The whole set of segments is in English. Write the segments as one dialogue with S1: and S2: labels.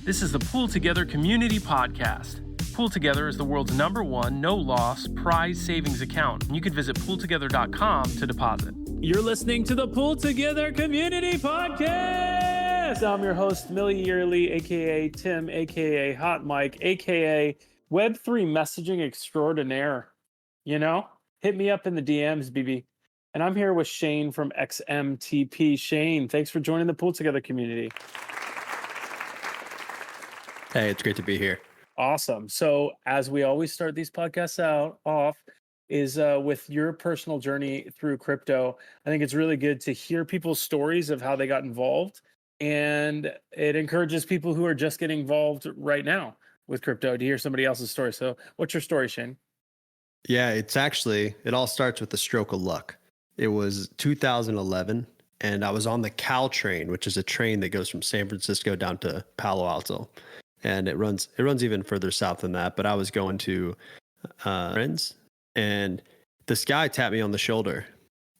S1: This is the Pool Together Community Podcast. Pool Together is the world's #1 no-loss prize savings account, and you can visit pooltogether.com to deposit.
S2: You're listening to the Pool Together Community Podcast. I'm your host, Millie Yearly, aka Tim, aka Hot Mike, aka Web3 Messaging Extraordinaire. You know, hit me up in the DMs, BB. And I'm here with Shane from XMTP. Shane, thanks for joining the Pool Together community.
S3: Hey, it's great to be here.
S2: Awesome. So as we always start these podcasts off is with your personal journey through crypto. I think it's really good to hear people's stories of how they got involved. And it encourages people who are just getting involved right now with crypto to hear somebody else's story. So what's your story, Shane?
S3: Yeah, it all starts with a stroke of luck. It was 2011, and I was on the Cal train, which is a train that goes from San Francisco down to Palo Alto. And it runs even further south than that. But I was going to friends, and this guy tapped me on the shoulder.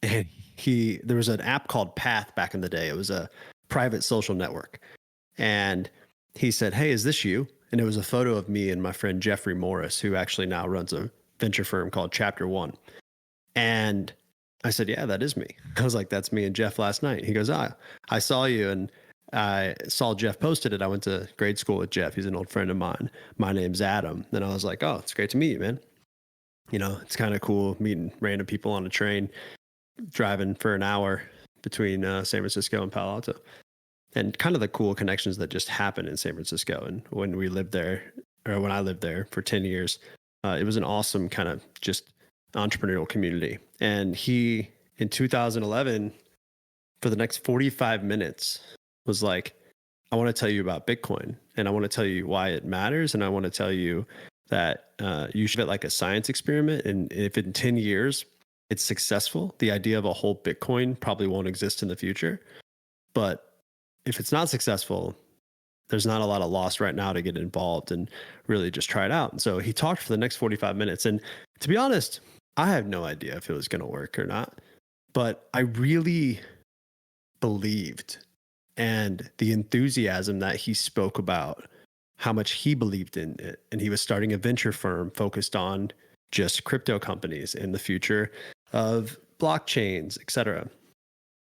S3: And there was an app called Path back in the day. It was a private social network. And he said, "Hey, is this you?" And it was a photo of me and my friend Jeffrey Morris, who actually now runs a venture firm called Chapter One. And I said, "Yeah, that is me." I was like, "That's me and Jeff last night." He goes, "I saw you, and I saw Jeff posted it. I went to grade school with Jeff. He's an old friend of mine. My name's Adam." And I was like, "Oh, it's great to meet you, man." You know, it's kind of cool meeting random people on a train, driving for an hour between San Francisco and Palo Alto. And kind of the cool connections that just happen in San Francisco. And when we lived there, or when I lived there for 10 years, it was an awesome kind of just entrepreneurial community. And he, in 2011, for the next 45 minutes, was like, "I want to tell you about Bitcoin, and I want to tell you why it matters, and I want to tell you that you should have it like a science experiment, and if in 10 years it's successful, the idea of a whole Bitcoin probably won't exist in the future. But if it's not successful, there's not a lot of loss right now to get involved and really just try it out." And so he talked for the next 45 minutes. And to be honest, I have no idea if it was going to work or not, but I really believed. And the enthusiasm that he spoke about, how much he believed in it. And he was starting a venture firm focused on just crypto companies in the future of blockchains, et cetera.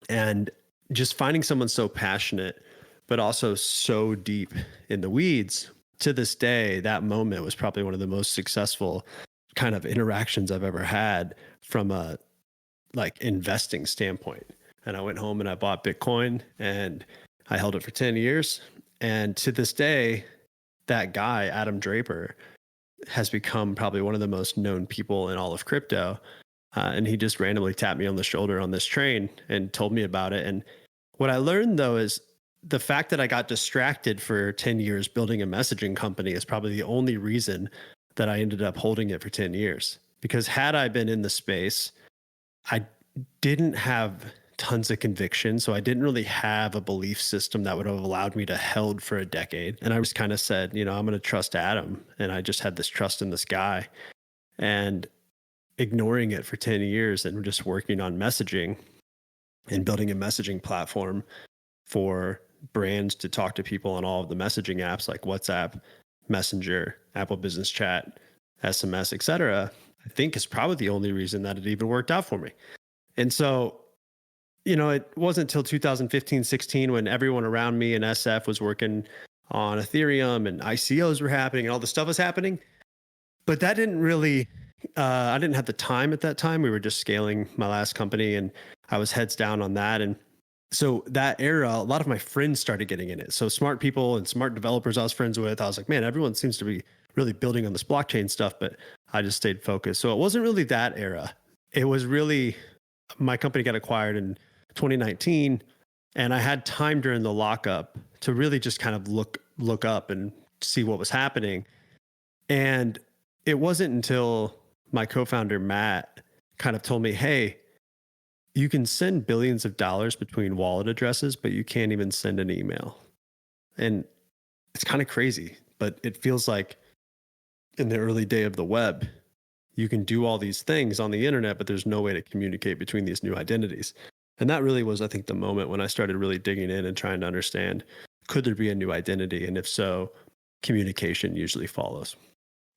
S3: And just finding someone so passionate, but also so deep in the weeds, to this day, that moment was probably one of the most successful kind of interactions I've ever had from a like investing standpoint. And I went home and I bought Bitcoin, and I held it for 10 years. And to this day, that guy, Adam Draper, has become probably one of the most known people in all of crypto. And he just randomly tapped me on the shoulder on this train and told me about it. And what I learned, though, is the fact that I got distracted for 10 years building a messaging company is probably the only reason that I ended up holding it for 10 years. Because had I been in the space, I didn't have tons of conviction. So I didn't really have a belief system that would have allowed me to held for a decade. And I just kind of said, you know, I'm going to trust Adam. And I just had this trust in this guy, and ignoring it for 10 years and just working on messaging and building a messaging platform for brands to talk to people on all of the messaging apps like WhatsApp, Messenger, Apple Business Chat, SMS, etc. I think is probably the only reason that it even worked out for me. And so, you know, it wasn't until 2015, 16 when everyone around me in SF was working on Ethereum and ICOs were happening and all this stuff was happening. But that didn't really, I didn't have the time at that time. We were just scaling my last company, and I was heads down on that. And so that era, a lot of my friends started getting in it. So smart people and smart developers I was friends with, I was like, man, everyone seems to be really building on this blockchain stuff, but I just stayed focused. So it wasn't really that era. It was really, my company got acquired in 2019, and I had time during the lockup to really just kind of look up and see what was happening. And it wasn't until my co-founder Matt kind of told me, "Hey, you can send billions of dollars between wallet addresses, but you can't even send an email." And it's kind of crazy, but it feels like in the early day of the web, you can do all these things on the internet, but there's no way to communicate between these new identities. And that really was, I think, the moment when I started really digging in and trying to understand could there be a new identity? And if so, communication usually follows.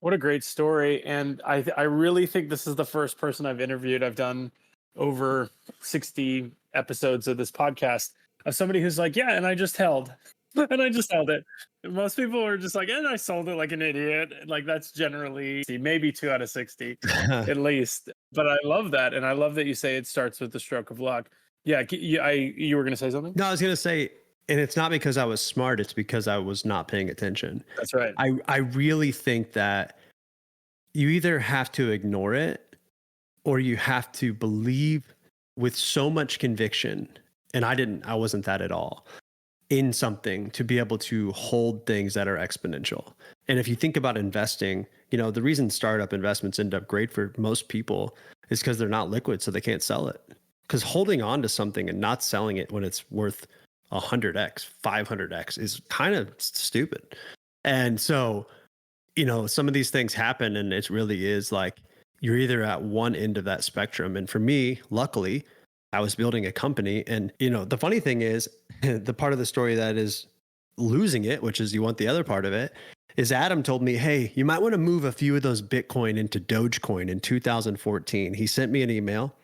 S2: What a great story. And I really think this is the first person I've interviewed. I've done over 60 episodes of this podcast of somebody who's like, yeah, and I just held. And I just held it. Most people are just like, and I sold it like an idiot. Like that's generally maybe 2 out of 60 at least. But I love that. And I love that you say it starts with the stroke of luck. Yeah, you were going to say something?
S3: No, I was going to say, and it's not because I was smart, it's because I was not paying attention.
S2: That's right.
S3: I really think that you either have to ignore it or you have to believe with so much conviction. And I wasn't that at all, in something to be able to hold things that are exponential. And if you think about investing, the reason startup investments end up great for most people is because they're not liquid, so they can't sell it. Because holding on to something and not selling it when it's worth 100x, 500x is kind of stupid. And so, some of these things happen, and it really is like you're either at one end of that spectrum. And for me, luckily, I was building a company. And, the funny thing is, the part of the story that is losing it, which is you want the other part of it, is Adam told me, hey, you might want to move a few of those Bitcoin into Dogecoin in 2014. He sent me an email.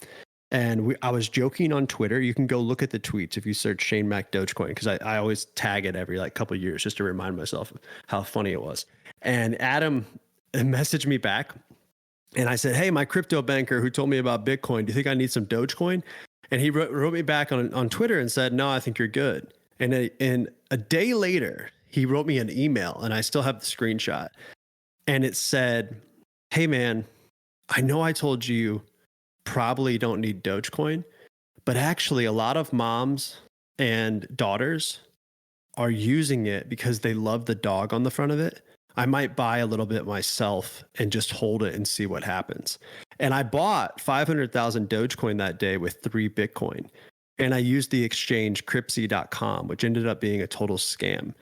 S3: And I was joking on Twitter. You can go look at the tweets if you search Shane Mac Dogecoin, because I always tag it every couple of years just to remind myself of how funny it was. And Adam messaged me back, and I said, hey, my crypto banker who told me about Bitcoin, do you think I need some Dogecoin? And he wrote me back on Twitter and said, no, I think you're good. And a day later, he wrote me an email, and I still have the screenshot. And it said, hey, man, I know I told you probably don't need Dogecoin, but actually a lot of moms and daughters are using it because they love the dog on the front of it. I might buy a little bit myself and just hold it and see what happens. And I bought 500,000 Dogecoin that day with 3 Bitcoin. And I used the exchange Cryptsy.com, which ended up being a total scam.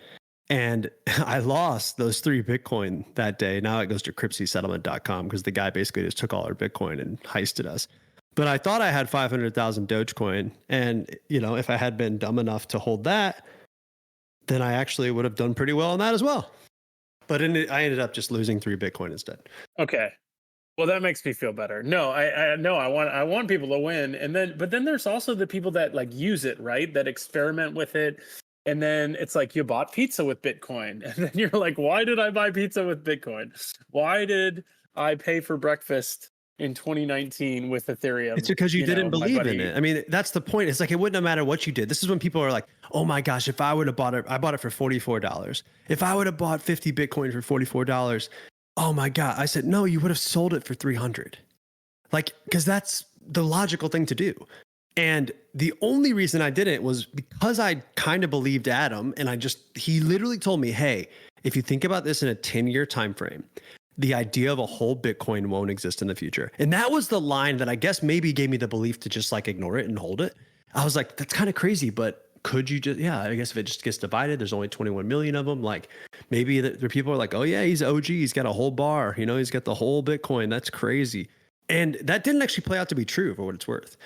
S3: And I lost those 3 Bitcoin that day. Now it goes to CryptSettlement.com because the guy basically just took all our Bitcoin and heisted us. But I thought I had 500,000 Dogecoin. And, if I had been dumb enough to hold that, then I actually would have done pretty well on that as well. But I ended up just losing 3 Bitcoin instead.
S2: Okay. Well, that makes me feel better. No, I want people to win. But then there's also the people that use it, right? That experiment with it. And then it's like you bought pizza with Bitcoin. And then you're like, why did I buy pizza with Bitcoin? Why did I pay for breakfast in 2019 with Ethereum?
S3: It's because you didn't believe in it. I mean, that's the point. It's like, it wouldn't have mattered what you did. This is when people are like, oh my gosh, if I would have bought it, I bought it for $44. If I would have bought 50 Bitcoin for $44, oh my God. I said, no, you would have sold it for 300. Because that's the logical thing to do. And the only reason I didn't was because I kind of believed Adam, and he literally told me, hey, if you think about this in a 10-year time frame, the idea of a whole Bitcoin won't exist in the future. And that was the line that I guess maybe gave me the belief to just ignore it and hold it. I was like, that's kind of crazy, but could you just, I guess if it just gets divided, there's only 21 million of them. Maybe the people are like, oh yeah, he's OG. He's got a whole bar, he's got the whole Bitcoin. That's crazy. And that didn't actually play out to be true for what it's worth.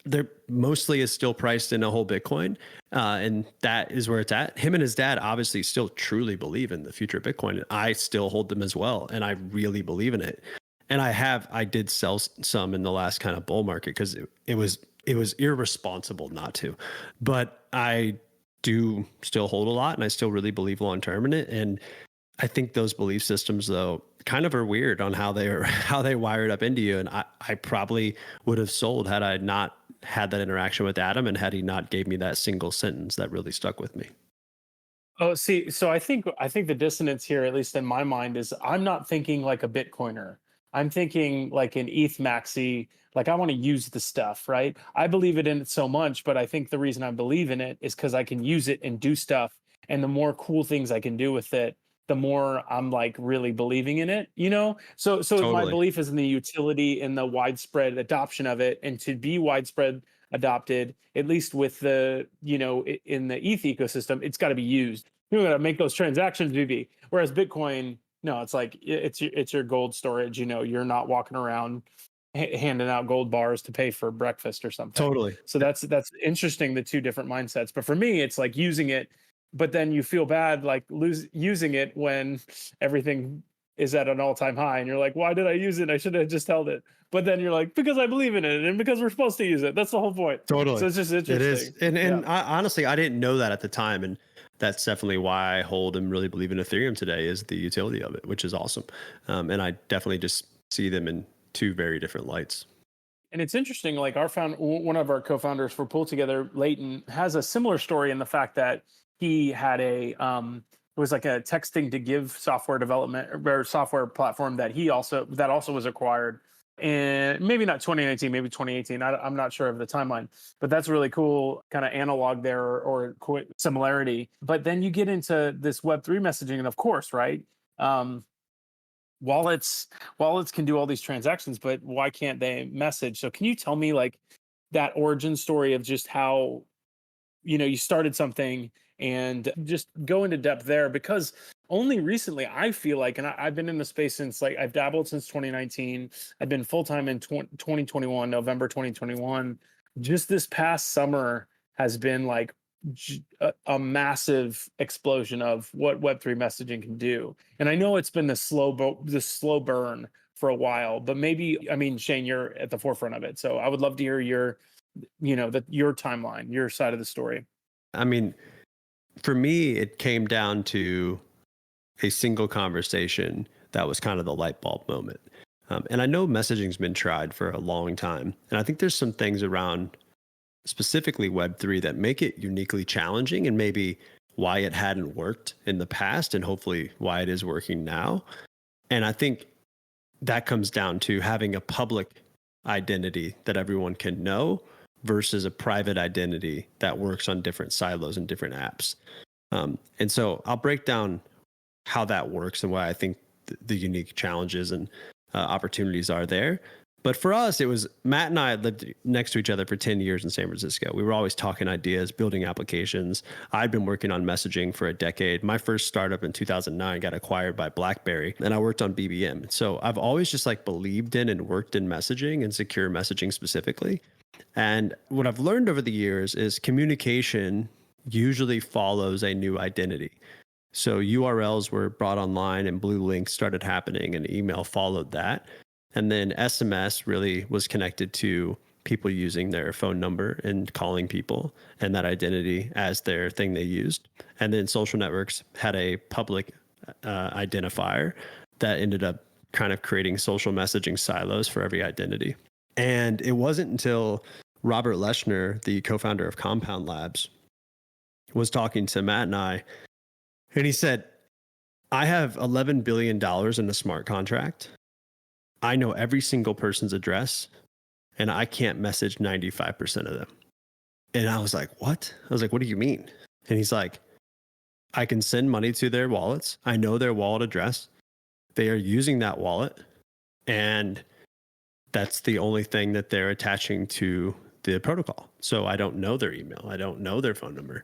S3: There mostly is still priced in a whole Bitcoin. And that is where it's at. Him and his dad obviously still truly believe in the future of Bitcoin. And I still hold them as well. And I really believe in it. And I did sell some in the last kind of bull market because it was irresponsible not to. But I do still hold a lot, and I still really believe long term in it. And I think those belief systems, though, kind of are weird on how they wired up into you. And I probably would have sold had I not had that interaction with Adam, and had he not gave me that single sentence that really stuck with me.
S2: Oh, see, so I think the dissonance here, at least in my mind, is I'm not thinking like a Bitcoiner. I'm thinking like an ETH maxi, like I want to use the stuff, right? I believe in it so much, but I think the reason I believe in it is because I can use it and do stuff. And the more cool things I can do with it, the more I'm really believing in it, So totally. My belief is in the utility and the widespread adoption of it, and to be widespread adopted, at least with the, in the ETH ecosystem, it's got to be used. You're going to make those transactions, BB. Whereas Bitcoin, no, it's like it's your gold storage. You're not walking around handing out gold bars to pay for breakfast or something.
S3: Totally.
S2: So that's interesting, the two different mindsets. But for me, it's like using it but then you feel bad like using it when everything is at an all-time high, and you're like, why did I use it? I should have just held it. But then you're like, because I believe in it and because we're supposed to use it. That's the whole point.
S3: Totally.
S2: So it's just interesting.
S3: It is. And I, honestly, I didn't know that at the time. And that's definitely why I hold and really believe in Ethereum today, is the utility of it, which is awesome. And I definitely just see them in two very different lights.
S2: And it's interesting, like one of our co-founders for Pull Together, Leighton, has a similar story in the fact that he had it was like a texting to give software development or software platform that also was acquired. And maybe not 2019, maybe 2018. I'm not sure of the timeline, but that's really cool kind of analog there or similarity. But then you get into this Web3 messaging, and of course, right? Wallets can do all these transactions, but why can't they message? So can you tell me like that origin story of just how, you started something, and just go into depth there? Because only recently I feel like, and I've been in the space since, like, I've dabbled since 2019. I've been full-time in 2021, November 2021. Just this past summer has been like a massive explosion of what Web3 messaging can do. And I know it's been the slow burn for a while, but maybe, Shane, you're at the forefront of it. So I would love to hear your timeline, your side of the story.
S3: For me, it came down to a single conversation that was kind of the light bulb moment. And I know messaging's been tried for a long time. And I think there's some things around specifically Web3 that make it uniquely challenging, and maybe why it hadn't worked in the past and hopefully why it is working now. And I think that comes down to having a public identity that everyone can know versus a private identity that works on different silos and different apps. And so I'll break down how that works and why I think the unique challenges and opportunities are there. But for us, it was Matt and I had lived next to each other for 10 years in San Francisco. We were always talking ideas, building applications. I'd been working on messaging for a decade. My first startup in 2009 got acquired by BlackBerry, and I worked on BBM. So I've always just like believed in and worked in messaging and secure messaging specifically. And what I've learned over the years is communication usually follows a new identity. So URLs were brought online and blue links started happening, and email followed that. And then SMS really was connected to people using their phone number and calling people and that identity as their thing they used. And then social networks had a public identifier that ended up kind of creating social messaging silos for every identity. And it wasn't until Robert Leshner, the co-founder of Compound Labs, was talking to Matt and I, and he said, I have $11 billion in a smart contract. I know every single person's address, and I can't message 95% of them. And I was like, what? I was like, what do you mean? And he's like, I can send money to their wallets. I know their wallet address. They are using that wallet, and that's the only thing that they're attaching to the protocol. So I don't know their email. I don't know their phone number,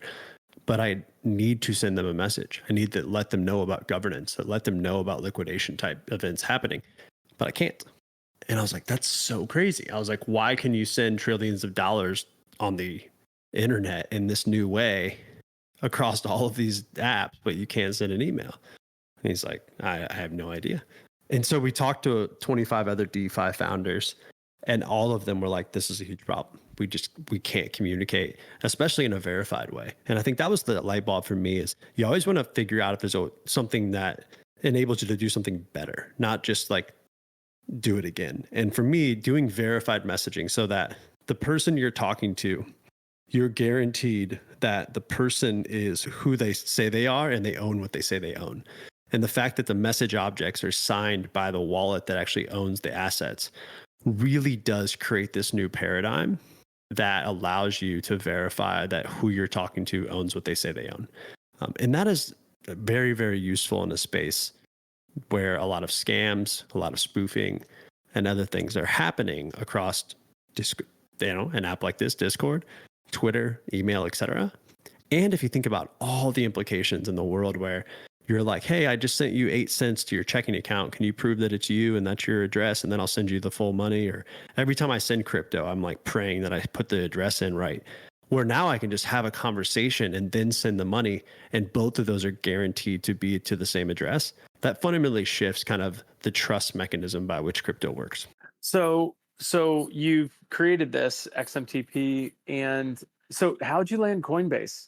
S3: but I need to send them a message. I need to let them know about governance, let them know about liquidation type events happening. But I can't. And I was like, that's so crazy. I was like, why can you send trillions of dollars on the internet in this new way across all of these apps, but you can't send an email? And he's like, I have no idea. And so we talked to 25 other DeFi founders, and all of them were like, this is a huge problem. We can't communicate, especially in a verified way. And I think that was the light bulb for me, is you always want to figure out if there's something that enables you to do something better, not just like do it again. And for me, doing verified messaging so that the person you're talking to, you're guaranteed that the person is who they say they are and they own what they say they own. And the fact that the message objects are signed by the wallet that actually owns the assets really does create this new paradigm that allows you to verify that who you're talking to owns what they say they own. And that is very, very useful in a space where a lot of scams, a lot of spoofing, and other things are happening across, an app like this, Discord, Twitter, email, etc. And if you think about all the implications in the world where you're like, hey, I just sent you 8 cents to your checking account. Can you prove that it's you and that's your address? And then I'll send you the full money. Or every time I send crypto, I'm like praying that I put the address in right. where now I can just have a conversation and then send the money, and both of those are guaranteed to be to the same address. That fundamentally shifts kind of the trust mechanism by which crypto works.
S2: So you've created this XMTP, and so how'd you land Coinbase?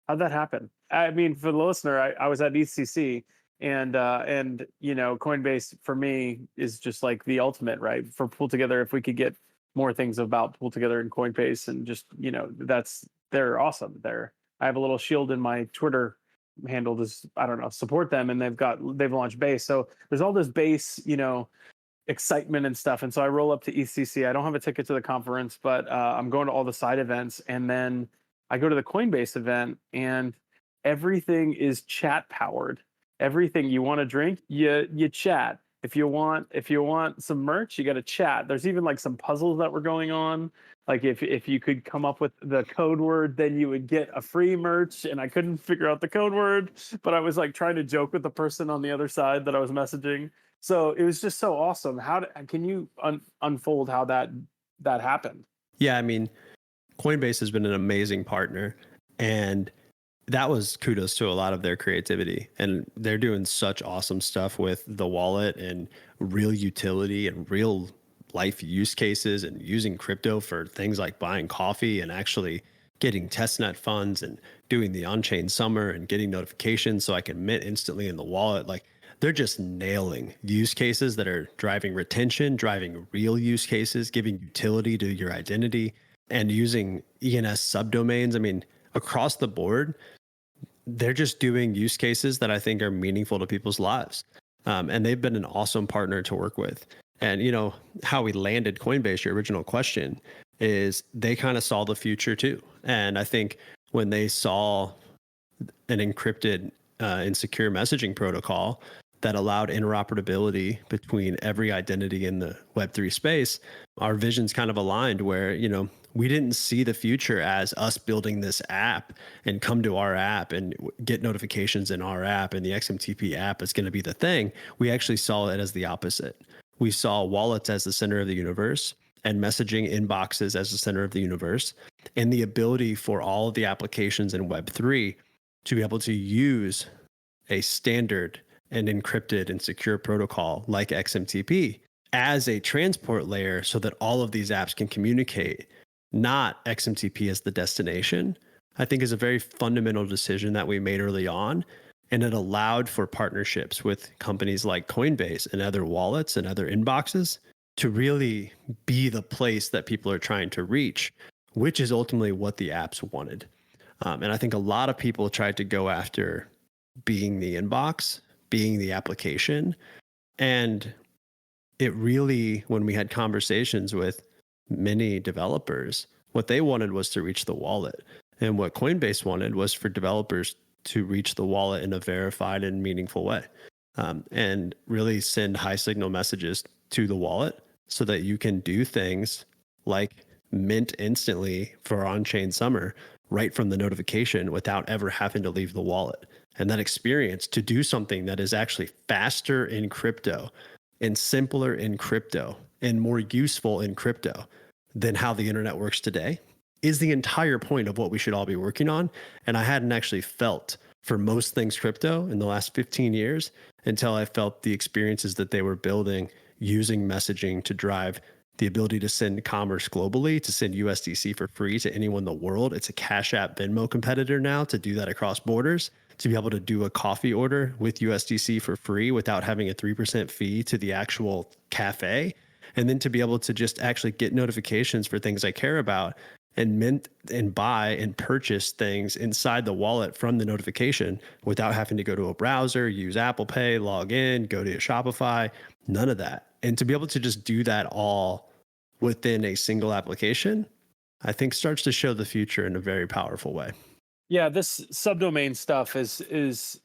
S2: How'd that happen? I mean, for the listener, I was at ECC, and Coinbase for me is just like the ultimate, right? For Pull Together, if we could get more things about Pull Together and Coinbase, and just they're awesome. I have a little shield in my Twitter handle to, I don't know, support them, and they've launched Base. So there's all this Base, excitement and stuff. And so I roll up to ECC. I don't have a ticket to the conference, but I'm going to all the side events, and then I go to the Coinbase event, and everything is chat powered. Everything you want to drink, you chat. If you want some merch, you got to chat. There's even like some puzzles that were going on. Like if you could come up with the code word, then you would get a free merch. And I couldn't figure out the code word, but I was like trying to joke with the person on the other side that I was messaging. So it was just so awesome. Can you unfold how that happened?
S3: Yeah, I mean, Coinbase has been an amazing partner, and that was kudos to a lot of their creativity. And they're doing such awesome stuff with the wallet and real utility and real life use cases, and using crypto for things like buying coffee and actually getting testnet funds and doing the on-chain summer and getting notifications so I can mint instantly in the wallet. Like, they're just nailing use cases that are driving retention, driving real use cases, giving utility to your identity, and using ENS subdomains. I mean, across the board, they're just doing use cases that I think are meaningful to people's lives. And they've been an awesome partner to work with. And, how we landed Coinbase, your original question, is they kind of saw the future too. And I think when they saw an encrypted and secure messaging protocol that allowed interoperability between every identity in the Web3 space, our visions kind of aligned where, we didn't see the future as us building this app and come to our app and get notifications in our app, and the XMTP app is going to be the thing. We actually saw it as the opposite. We saw wallets as the center of the universe, and messaging inboxes as the center of the universe, and the ability for all of the applications in Web3 to be able to use a standard and encrypted and secure protocol like XMTP as a transport layer so that all of these apps can communicate, not XMTP as the destination, I think is a very fundamental decision that we made early on. And it allowed for partnerships with companies like Coinbase and other wallets and other inboxes to really be the place that people are trying to reach, which is ultimately what the apps wanted. And I think a lot of people tried to go after being the inbox, being the application. And it really, when we had conversations with many developers, what they wanted was to reach the wallet. And what Coinbase wanted was for developers to reach the wallet in a verified and meaningful way, and really send high signal messages to the wallet so that you can do things like mint instantly for on-chain summer right from the notification without ever having to leave the wallet. And that experience to do something that is actually faster in crypto and simpler in crypto and more useful in crypto than how the internet works today is the entire point of what we should all be working on. And I hadn't actually felt for most things crypto in the last 15 years until I felt the experiences that they were building using messaging to drive the ability to send commerce globally, to send USDC for free to anyone in the world. It's a Cash App Venmo competitor now to do that across borders, to be able to do a coffee order with USDC for free without having a 3% fee to the actual cafe. And then to be able to just actually get notifications for things I care about and mint and buy and purchase things inside the wallet from the notification without having to go to a browser, use Apple Pay, log in, go to Shopify, none of that. And to be able to just do that all within a single application, I think starts to show the future in a very powerful way.
S2: Yeah, this subdomain stuff is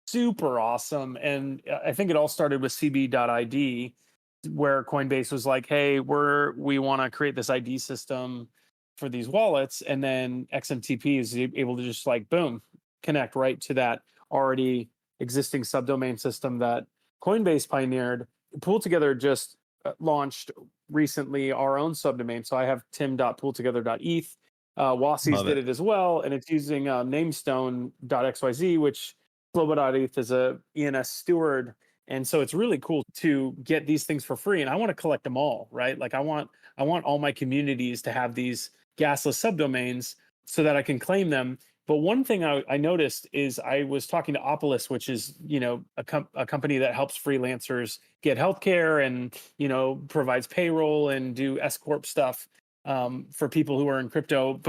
S2: super awesome. And I think it all started with CB.ID, where Coinbase was like, hey, we want to create this ID system for these wallets. And then XMTP is able to just like, boom, connect right to that already existing subdomain system that Coinbase pioneered. Pull Together just launched recently our own subdomain. So I have tim.pooltogether.eth. Wassies
S3: Love
S2: did
S3: it.
S2: it as well, and it's using namestone.xyz, which Global.eth is a ENS steward. And so it's really cool to get these things for free. And I want to collect them all, right? Like I want all my communities to have these gasless subdomains so that I can claim them. But one thing I noticed is I was talking to Opolis, which is, a company that helps freelancers get healthcare and, provides payroll and do S Corp stuff for people who are in crypto,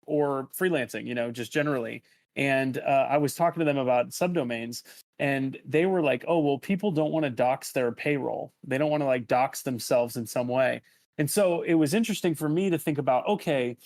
S2: or freelancing, just generally. And I was talking to them about subdomains, and they were like, "Oh, well, people don't want to dox their payroll. They don't want to like dox themselves in some way." And so it was interesting for me to think about, okay,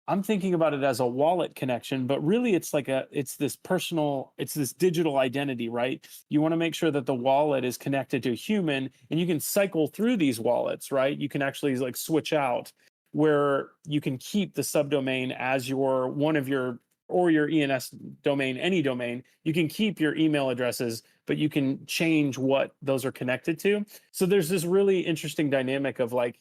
S2: I'm thinking about it as a wallet connection, but really it's this digital identity, right? You want to make sure that the wallet is connected to a human, and you can cycle through these wallets, right? You can actually like switch out where you can keep the subdomain as your ENS domain, any domain. You can keep your email addresses, but you can change what those are connected to. So there's this really interesting dynamic of like,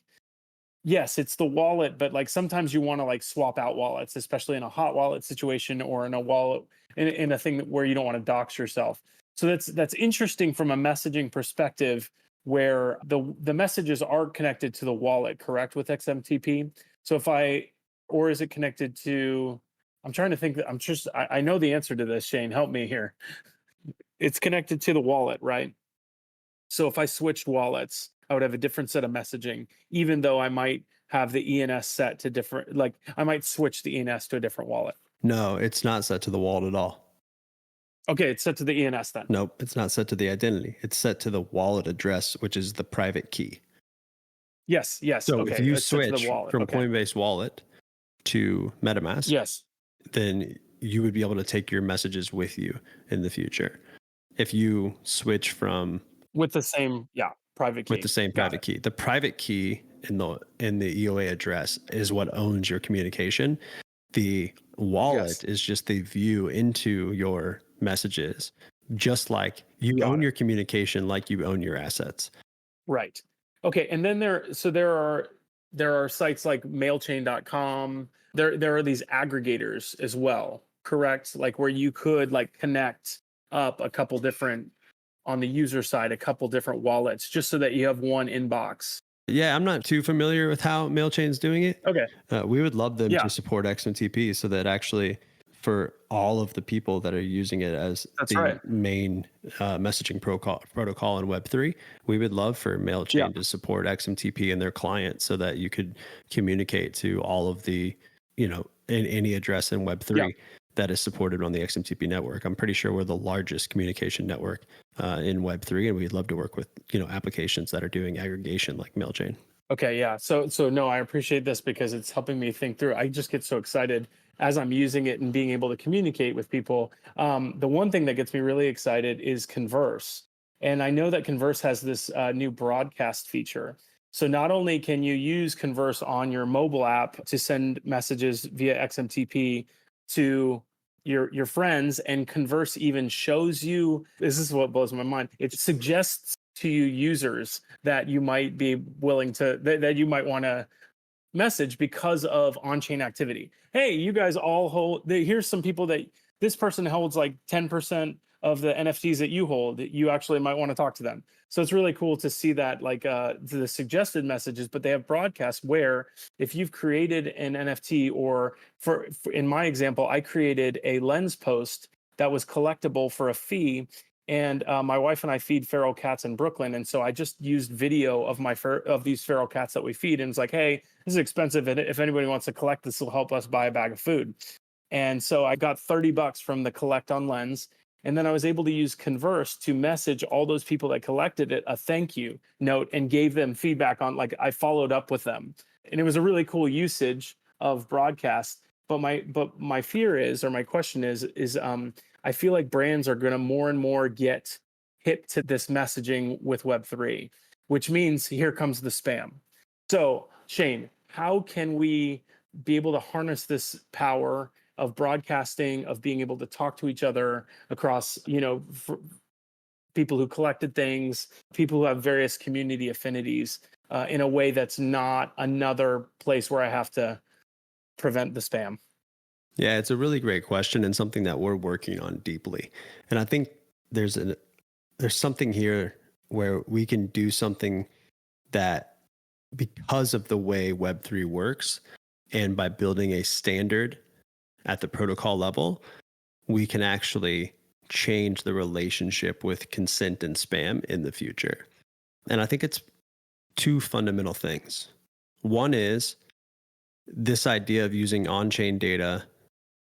S2: yes, it's the wallet, but like sometimes you want to like swap out wallets, especially in a hot wallet situation or in a wallet in a thing where you don't want to dox yourself. So that's interesting from a messaging perspective, where the messages are connected to the wallet, correct, with XMTP. So or is it connected to? I'm trying to think. I know the answer to this. Shane, help me here. It's connected to the wallet, right? So if I switched wallets, I would have a different set of messaging, even though I might have the ENS set to different, like I might switch the ENS to a different wallet.
S3: No, it's not set to the wallet at all.
S2: Okay, it's set to the ENS then.
S3: Nope, it's not set to the identity. It's set to the wallet address, which is the private key.
S2: Yes.
S3: So
S2: Okay,
S3: if you
S2: it's set to the
S3: switch
S2: wallet.
S3: from
S2: Okay.
S3: Coinbase Wallet to MetaMask,
S2: Yes.
S3: then you would be able to take your messages with you in the future. If you switch from
S2: With the same, private key.
S3: with the same private key, the private key in the EOA address is what owns your communication. The wallet is just the view into your messages, just like you own your communication, like you own your assets.
S2: Right. Okay. And then there are sites like mailchain.com. There are these aggregators as well, correct? Like where you could like connect up on the user side, a couple different wallets, just so that you have one inbox.
S3: Yeah, I'm not too familiar with how MailChain's doing it.
S2: Okay.
S3: We would love them to support XMTP so that actually for all of the people that are using it as main messaging protocol in Web3, we would love for MailChain to support XMTP and their client so that you could communicate to all of the, in any address in Web3 that is supported on the XMTP network. I'm pretty sure we're the largest communication network in Web3, and we'd love to work with, applications that are doing aggregation like MailChain.
S2: Okay, yeah. So no, I appreciate this because it's helping me think through. I just get so excited as I'm using it and being able to communicate with people. The one thing that gets me really excited is Converse. And I know that Converse has this new broadcast feature. So not only can you use Converse on your mobile app to send messages via XMTP to your friends, and Converse even shows you, this is what blows my mind, it suggests to you users that you might be willing to, that you might want to message because of on-chain activity. Hey, you guys all hold, here's some people that this person holds like 10% of the NFTs that you hold, that you actually might want to talk to them. So it's really cool to see that, like the suggested messages, but they have broadcasts where if you've created an NFT, or for in my example, I created a lens post that was collectible for a fee. And my wife and I feed feral cats in Brooklyn, and so I just used video of of these feral cats that we feed, and it's like, hey, this is expensive, and if anybody wants to collect this, will help us buy a bag of food. And so I got $30 from the collect on Lens, and then I was able to use Converse to message all those people that collected it a thank you note and gave them feedback on, like, I followed up with them, and it was a really cool usage of broadcast. But my fear is, or my question is I feel like brands are going to more and more get hip to this messaging with Web3, which means here comes the spam. So, Shane, how can we be able to harness this power of broadcasting, of being able to talk to each other across, people who collected things, people who have various community affinities, in a way that's not another place where I have to prevent the spam?
S3: Yeah, it's a really great question and something that we're working on deeply. And I think there's something here where we can do something that, because of the way Web3 works and by building a standard at the protocol level, we can actually change the relationship with consent and spam in the future. And I think it's two fundamental things. One is this idea of using on-chain data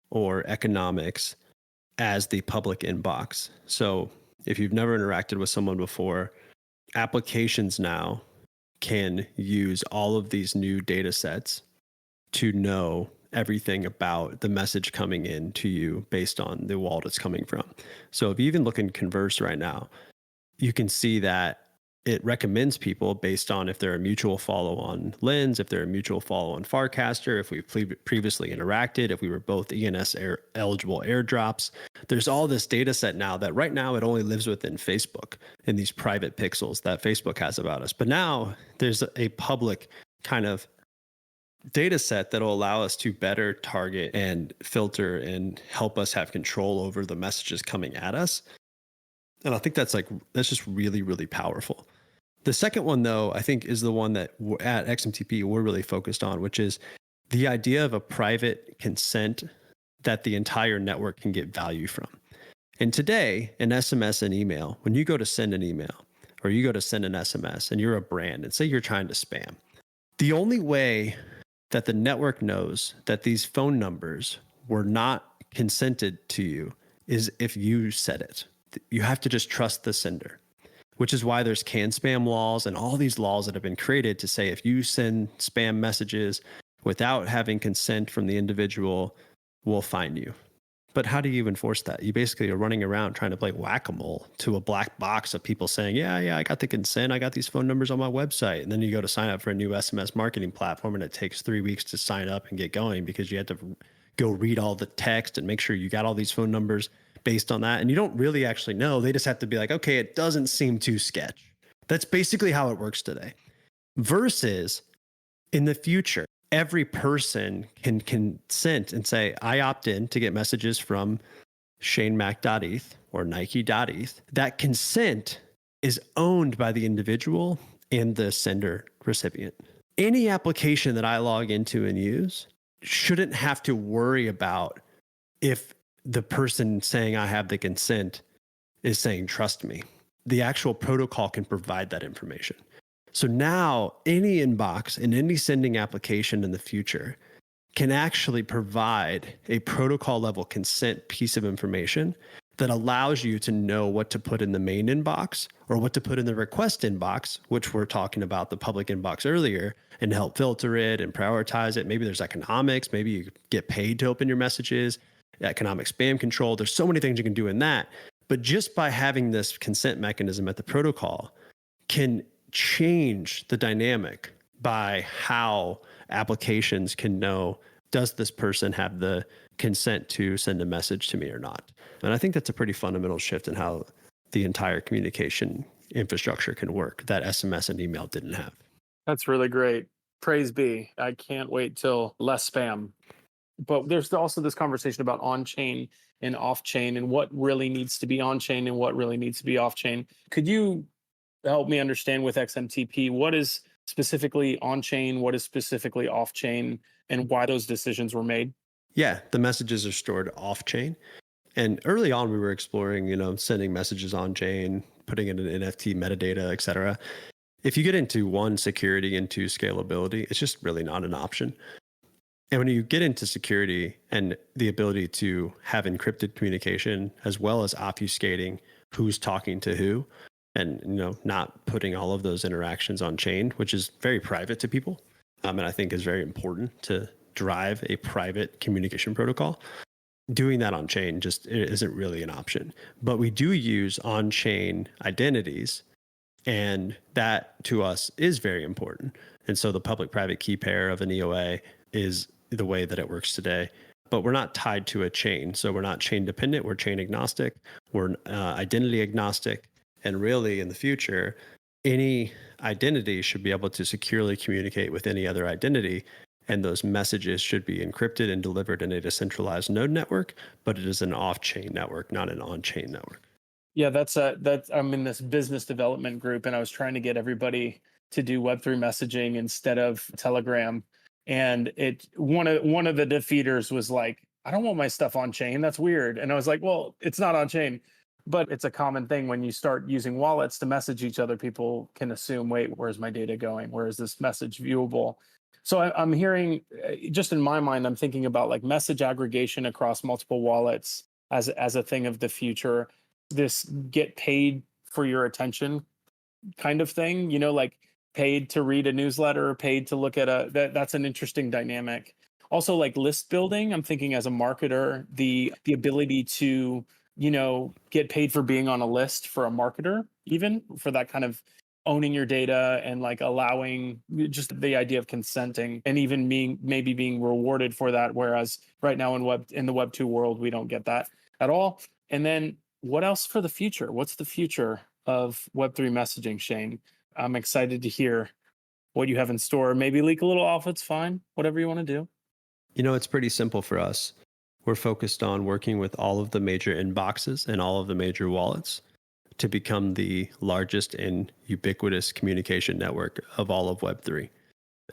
S3: or economics as the public inbox. So if you've never interacted with someone before, applications now can use all of these new data sets to know everything about the message coming in to you based on the wallet it's coming from. So if you even look in Converse right now, you can see that it recommends people based on if they're a mutual follow on Lens, if they're a mutual follow on Farcaster, if we've previously interacted, if we were both ENS eligible airdrops. There's all this data set now that right now it only lives within Facebook in these private pixels that Facebook has about us. But now there's a public kind of data set that will allow us to better target and filter and help us have control over the messages coming at us. And I think that's just really, really powerful. The second one, though, I think is the one that at XMTP we're really focused on, which is the idea of a private consent that the entire network can get value from. And today, an SMS and email, when you go to send an email or you go to send an SMS and you're a brand and say you're trying to spam, the only way that the network knows that these phone numbers were not consented to you is if you said it. You have to just trust the sender, which is why there's can spam laws and all these laws that have been created to say if you send spam messages without having consent from the individual, we'll fine you. But how do you enforce that? You basically are running around trying to play whack-a-mole to a black box of people saying, yeah, I got the consent. I got these phone numbers on my website. And then you go to sign up for a new SMS marketing platform and it takes 3 weeks to sign up and get going because you had to go read all the text and make sure you got all these phone numbers based on that. And you don't really actually know. They just have to be like, okay, it doesn't seem too sketch. That's basically how it works today. Versus in the future, every person can consent and say, I opt in to get messages from ShaneMac.eth or Nike.eth. That consent is owned by the individual and the sender recipient. Any application that I log into and use shouldn't have to worry about if the person saying I have the consent is saying, trust me. The actual protocol can provide that information. So now any inbox and any sending application in the future can actually provide a protocol level consent piece of information that allows you to know what to put in the main inbox or what to put in the request inbox, which we're talking about the public inbox earlier, and help filter it and prioritize it. Maybe there's economics, maybe you get paid to open your messages, economic spam control. There's so many things you can do in that. But just by having this consent mechanism at the protocol can change the dynamic by how applications can know, does this person have the consent to send a message to me or not? And I think that's a pretty fundamental shift in how the entire communication infrastructure can work that SMS and email didn't have.
S2: That's really great. Praise be. I can't wait till less spam. But there's also this conversation about on-chain and off-chain and what really needs to be on-chain and what really needs to be off-chain. Could you help me understand with XMTP, what is specifically on-chain, what is specifically off-chain, and why those decisions were made?
S3: Yeah, the messages are stored off-chain. And early on, we were exploring, sending messages on-chain, putting in an NFT metadata, et cetera. If you get into one, security, and two, scalability, it's just really not an option. And when you get into security and the ability to have encrypted communication, as well as obfuscating who's talking to who, and not putting all of those interactions on chain, which is very private to people, and I think is very important to drive a private communication protocol. Doing that on chain just isn't really an option. But we do use on-chain identities, and that to us is very important. And so the public-private key pair of an EOA is the way that it works today. But we're not tied to a chain. So we're not chain dependent. We're chain agnostic. We're identity agnostic. And really, in the future, any identity should be able to securely communicate with any other identity And those messages should be encrypted and delivered in a decentralized node network, but it is an off-chain network, not an on-chain network.
S2: Yeah, that's I'm in this business development group, and I was trying to get everybody to do Web3 messaging instead of Telegram. And one of the defeaters was like, I don't want my stuff on chain. That's weird. And I was like, well, it's not on chain. But it's a common thing when you start using wallets to message each other, people can assume, wait, where's my data going? Where is this message viewable? So I'm hearing, just in my mind, I'm thinking about like message aggregation across multiple wallets as a thing of the future. This get paid for your attention kind of thing, like paid to read a newsletter, paid to look at that's an interesting dynamic. Also, like list building, I'm thinking as a marketer, the ability to get paid for being on a list for a marketer, even for that kind of owning your data and like allowing just the idea of consenting and even maybe being rewarded for that. Whereas right now in the Web 2 world, we don't get that at all. And then what else for the future? What's the future of Web3 messaging, Shane? I'm excited to hear what you have in store. Maybe leak a little off, it's fine. Whatever you want to do.
S3: It's pretty simple for us. We're focused on working with all of the major inboxes and all of the major wallets to become the largest and ubiquitous communication network of all of Web3.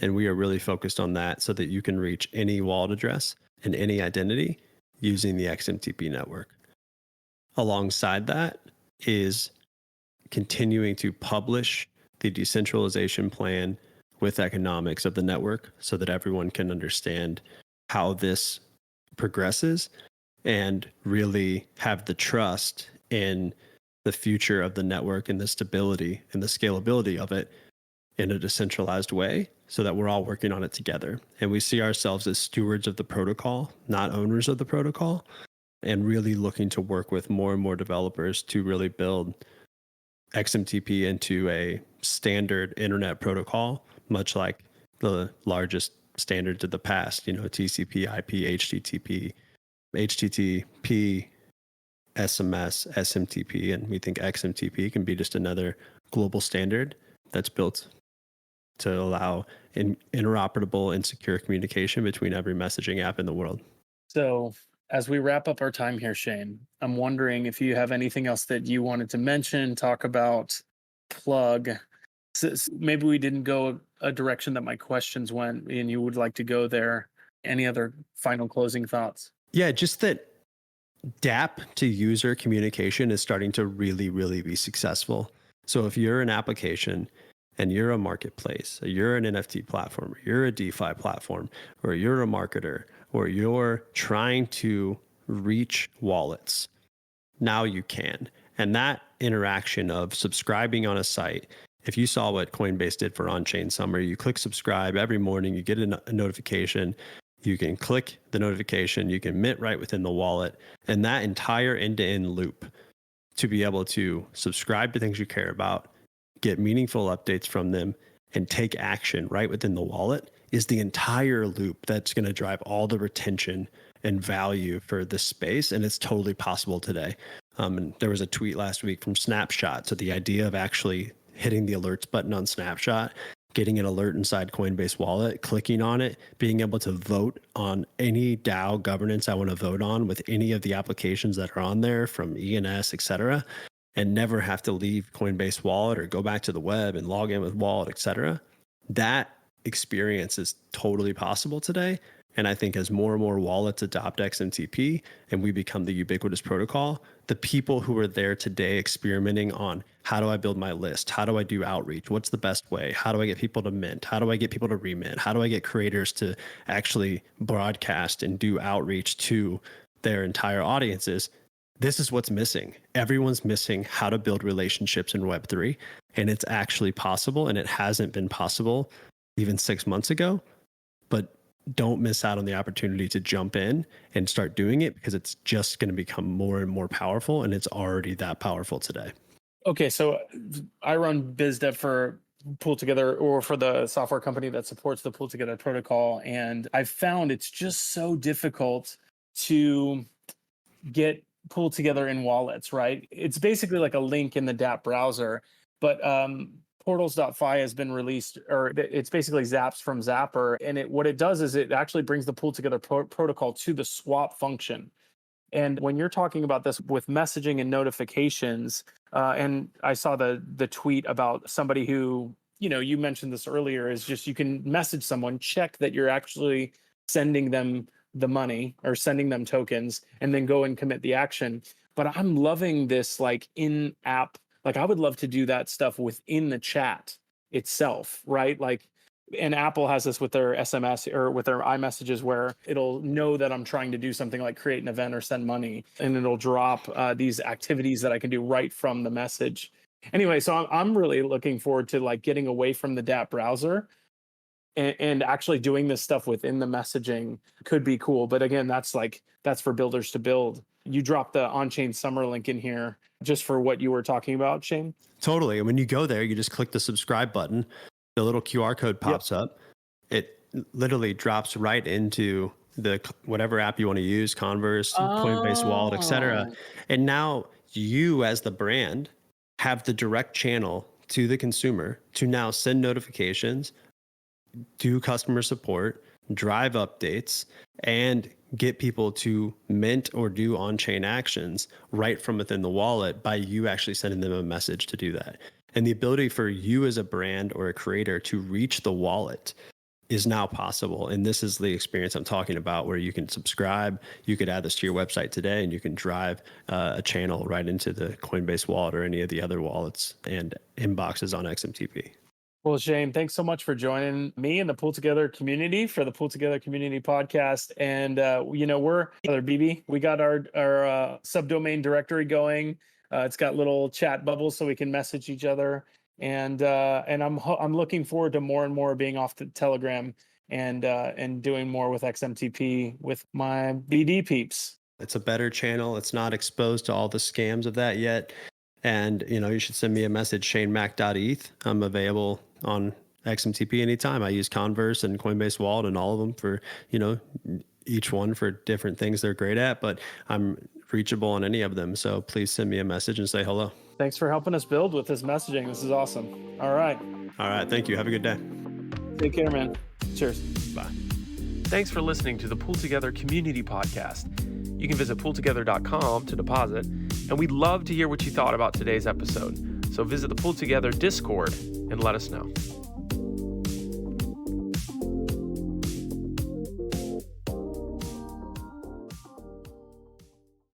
S3: And we are really focused on that so that you can reach any wallet address and any identity using the XMTP network. Alongside that is continuing to publish the decentralization plan with economics of the network so that everyone can understand how this progresses and really have the trust in the future of the network and the stability and the scalability of it in a decentralized way so that we're all working on it together. And we see ourselves as stewards of the protocol, not owners of the protocol, and really looking to work with more and more developers to really build XMTP into a standard internet protocol, much like the largest standards of the past, TCP, IP, HTTP, SMS, SMTP, and we think XMTP can be just another global standard that's built to allow interoperable and secure communication between every messaging app in the world.
S2: So as we wrap up our time here, Shane, I'm wondering if you have anything else that you wanted to mention, talk about, plug. Maybe we didn't go a direction that my questions went and you would like to go there. Any other final closing thoughts?
S3: Yeah, just that Dapp-to-User communication is starting to really, really be successful. So if you're an application and you're a marketplace, or you're an NFT platform, or you're a DeFi platform, or you're a marketer, or you're trying to reach wallets, now you can. And that interaction of subscribing on a site, if you saw what Coinbase did for on-chain summer, you click subscribe every morning, you get a notification, you can click the notification, you can mint right within the wallet, and that entire end-to-end loop to be able to subscribe to things you care about, get meaningful updates from them, and take action right within the wallet is the entire loop that's going to drive all the retention and value for this space. And it's totally possible today. And there was a tweet last week from Snapshot. So the idea of actually hitting the alerts button on Snapshot, getting an alert inside Coinbase wallet, clicking on it, being able to vote on any DAO governance I want to vote on with any of the applications that are on there from ENS, et cetera, and never have to leave Coinbase wallet or go back to the web and log in with wallet, et cetera. That experience is totally possible today. And I think as more and more wallets adopt XMTP and we become the ubiquitous protocol, the people who are there today experimenting on how do I build my list? How do I do outreach? What's the best way? How do I get people to mint? How do I get people to remint? How do I get creators to actually broadcast and do outreach to their entire audiences? This is what's missing. Everyone's missing how to build relationships in Web3. And it's actually possible. And it hasn't been possible even 6 months ago. But don't miss out on the opportunity to jump in and start doing it because it's just going to become more and more powerful. And it's already that powerful today.
S2: Okay, so I run BizDev for Pull Together, or for the software company that supports the Pull Together protocol. And I've found it's just so difficult to get pulled together in wallets, right? It's basically like a link in the Dapp browser, but portals.fi has been released, or it's basically Zaps from Zapper. And what it does is it actually brings the pool together protocol to the swap function. And when you're talking about this with messaging and notifications, and I saw the tweet about somebody who, you mentioned this earlier, is just you can message someone, check that you're actually sending them the money or sending them tokens, and then go and commit the action. But I'm loving this like in-app, like I would love to do that stuff within the chat itself, right? Like, and Apple has this with their SMS or with their iMessages, where it'll know that I'm trying to do something like create an event or send money, and it'll drop these activities that I can do right from the message. Anyway, so I'm really looking forward to like getting away from the Dapp browser and actually doing this stuff within the messaging. Could be cool. But again, that's for builders to build. You dropped the on-chain summer link in here just for what you were talking about, Shane.
S3: Totally. And when you go there, you just click the subscribe button. The little QR code pops up. It literally drops right into the whatever app you want to use, Converse, Coinbase Wallet, etc. And now you as the brand have the direct channel to the consumer to now send notifications, do customer support, drive updates, and get people to mint or do on-chain actions right from within the wallet by you actually sending them a message to do that. And the ability for you as a brand or a creator to reach the wallet is now possible. And this is the experience I'm talking about, where you can subscribe, you could add this to your website today, and you can drive a channel right into the Coinbase wallet or any of the other wallets and inboxes on XMTP.
S2: Well, Shane, thanks so much for joining me and the Pool Together community for the Pool Together Community Podcast. And, we're BB. We got our subdomain directory going. It's got little chat bubbles so we can message each other. And I'm looking forward to more and more being off the Telegram and doing more with XMTP with my BD peeps.
S3: It's a better channel. It's not exposed to all the scams of that yet. And, you should send me a message, shanemac.eth. I'm available on XMTP anytime. I use Converse and Coinbase Wallet and all of them for, each one for different things they're great at, but I'm reachable on any of them. So please send me a message and say hello.
S2: Thanks for helping us build with this messaging. This is awesome. All right.
S3: Thank you. Have a good day.
S2: Take care, man. Cheers.
S3: Bye.
S1: Thanks for listening to the Pool Together Community Podcast. You can visit pooltogether.com to deposit, and we'd love to hear what you thought about today's episode. So visit the Pool Together Discord and let us know.